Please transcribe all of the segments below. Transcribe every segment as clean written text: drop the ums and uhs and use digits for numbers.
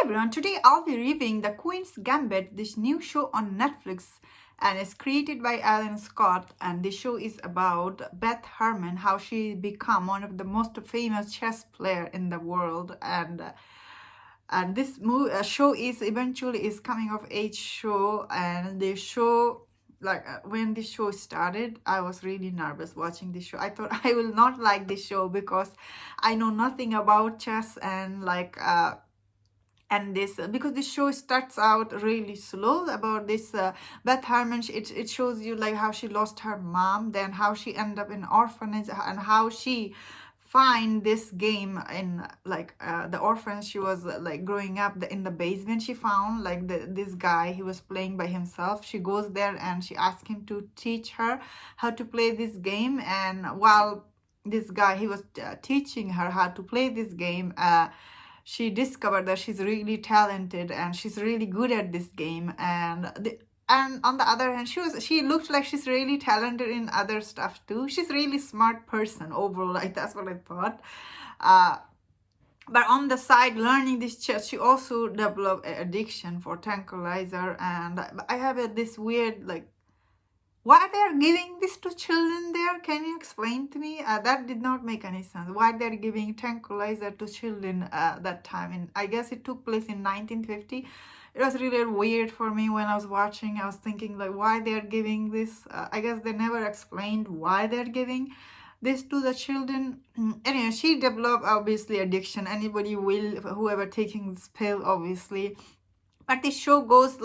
everyone, today I'll be reviewing The Queen's Gambit, this new show on Netflix, and it's created by Alan Scott, and this show is about Beth Harmon, how she become one of the most famous chess player in the world, and this show is eventually is coming of age show, and the show when this show started, I was really nervous watching this show. I thought I will not like this show because I know nothing about chess and this because this show starts out really slow about this Beth Harmon. It shows you like how she lost her mom, then how she ended up in orphanage, and how she find this game in the orphanage she was growing up. In the basement she found this guy, he was playing by himself. She goes there and she asks him to teach her how to play this game, and while this guy he was teaching her how to play this game, she discovered that she's really talented and she's really good at this game, and on the other hand, she looked like she's really talented in other stuff too. She's really smart person overall, that's what I thought. But on the side, learning this chess, she also developed an addiction for tranquilizer, and I have this weird why they're giving this to children there? Can you explain to me? That did not make any sense. Why they're giving tranquilizer to children that time? And I guess it took place in 1950. It was really weird for me when I was watching. I was thinking why they're giving this. I guess they never explained why they're giving this to the children. Anyway, she developed obviously addiction. Anybody will, whoever taking this pill, obviously. But this show goes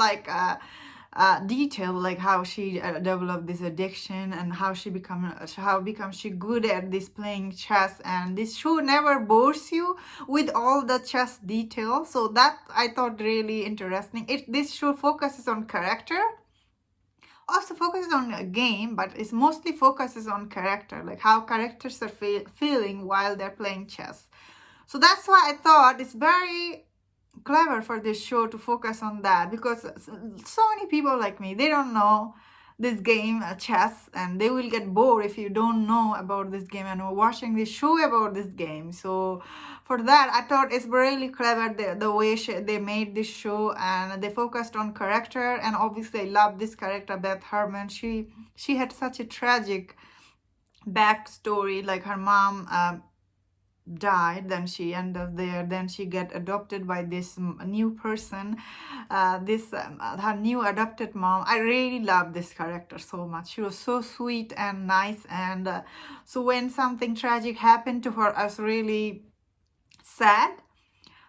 detail how she developed this addiction and how she becomes she good at this playing chess, and this show never bores you with all the chess details, so that I thought really interesting. This show focuses on character, also focuses on a game, but it's mostly focuses on character, how characters are feeling while they're playing chess. So that's why I thought it's very clever for this show to focus on that, because so many people like me, they don't know this game chess, and they will get bored if you don't know about this game and we're watching this show about this game. So for that, I thought it's really clever the way they made this show, and they focused on character. And obviously I love this character Beth Harmon. She had such a tragic backstory, her mom died, then she ended up there, then she get adopted by this new person, her new adopted mom. I really love this character so much. She was so sweet and nice, and so when something tragic happened to her, I was really sad.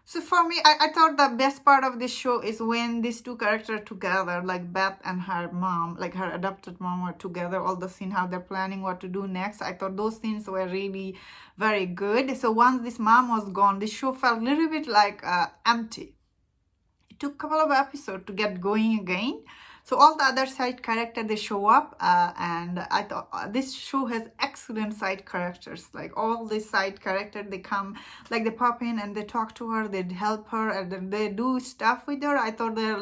So for me, I thought the best part of this show is when these two characters together, Beth and her mom, her adopted mom, were together. All the scene, how they're planning what to do next. I thought those scenes were really very good. So once this mom was gone, this show felt a little bit empty. It took a couple of episodes to get going again. So all the other side characters, they show up, and I thought this show has excellent side characters. All these side characters, they come, they pop in and they talk to her, they help her, and they do stuff with her. I thought they're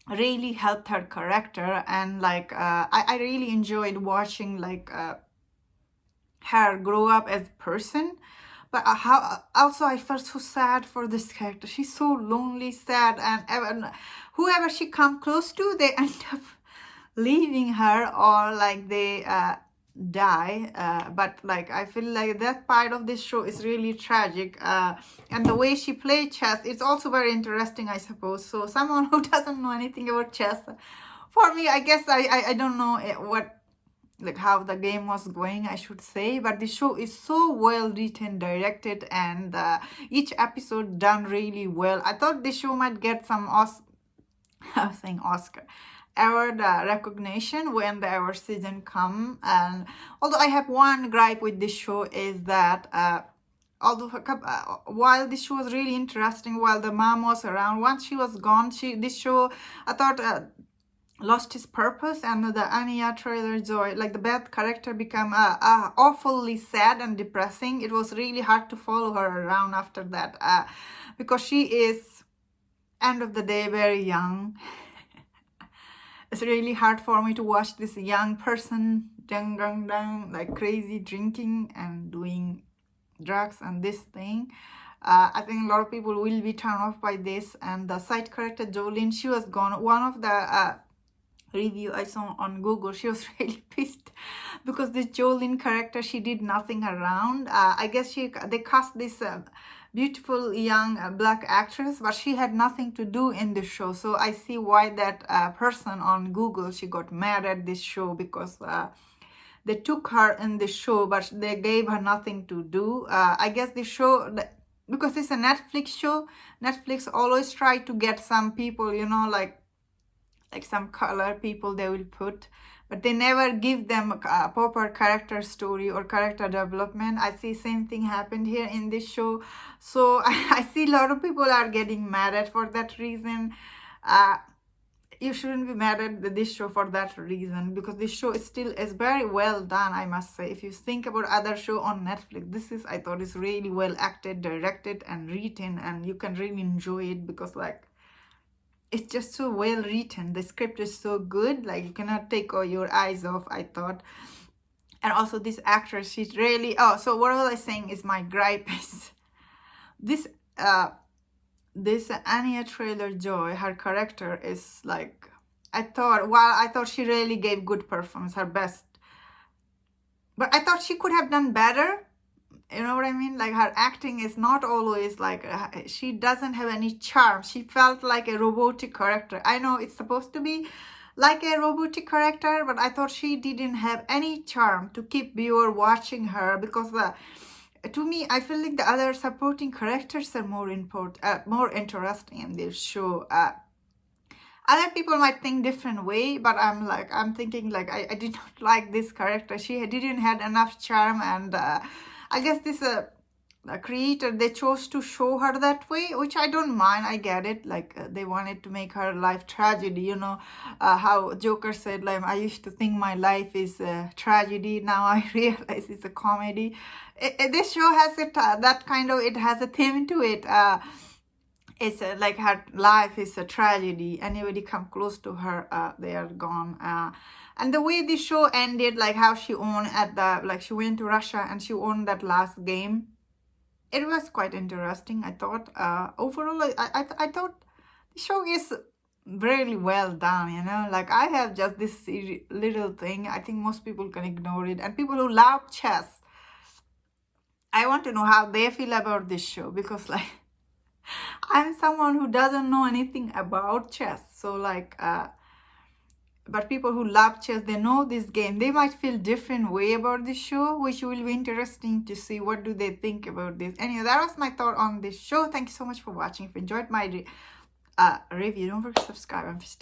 really helped her character, and I really enjoyed watching her grow up as a person. But also I felt so sad for this character. She's so lonely, sad, and whoever she come close to, they end up leaving her, or they die. But I feel that part of this show is really tragic. And the way she played chess, it's also very interesting, I suppose. So someone who doesn't know anything about chess, for me, I guess I don't know what how the game was going, I should say. But the show is so well written, directed, and each episode done really well. I thought this show might get some Oscar award recognition when the award season come. And although I have one gripe with this show is that while this show was really interesting, while the mom was around, once she was gone, this show, I thought, lost his purpose, and the Anya trailer Joy, the Beth character, became awfully sad and depressing. It was really hard to follow her around after that, because she is, end of the day, very young. It's really hard for me to watch this young person crazy drinking and doing drugs and this thing. I think a lot of people will be turned off by this. And the side character Jolene, she was gone. One of the review I saw on Google, she was really pissed because this Jolene character, she did nothing around. I guess they cast this beautiful young black actress, but she had nothing to do in the show. So I see why that person on Google, she got mad at this show, because they took her in the show, but they gave her nothing to do. I guess the show, because it's a Netflix show, Netflix always try to get some people, you know, like some color people they will put, but they never give them a proper character story or character development. I see same thing happened here in this show. So I see a lot of people are getting mad at for that reason. You shouldn't be mad at this show for that reason, because this show is very well done, I must say. If you think about other show on Netflix, this is, I thought, is really well acted, directed, and written, and you can really enjoy it, because like it's just so well written. The script is so good, like you cannot take all your eyes off, I thought. And also this actress, she's really, so what was I saying is my gripe is this Anya Taylor-Joy, her character is like, I thought she really gave good performance, her best, but I thought she could have done better. You know what I mean? Like her acting is not always like, she doesn't have any charm. She felt like a robotic character. I know it's supposed to be like a robotic character, but I thought she didn't have any charm to keep viewer watching her, because to me, I feel like the other supporting characters are more interesting in this show. Other people might think different way, but I'm thinking like I did not like this character. She didn't have enough charm, and I guess this creator, they chose to show her that way, which I don't mind. I get it. Like they wanted to make her life tragedy, you know, how Joker said, like, I used to think my life is a tragedy, now I realize it's a comedy. This show has that kind of, it has a theme to it. It's like her life is a tragedy. Anybody come close to her, they are gone. And the way the show ended, like how she won she went to Russia and she won that last game, it was quite interesting, I thought. Overall, I thought the show is really well done, you know. Like I have just this little thing, I think most people can ignore it. And people who love chess, I want to know how they feel about this show, because like I'm someone who doesn't know anything about chess. So like, but people who love chess, they know this game. They might feel different way about this show, which will be interesting to see what do they think about this. Anyway, that was my thought on this show. Thank you so much for watching. If you enjoyed my review, don't forget to subscribe. I'm just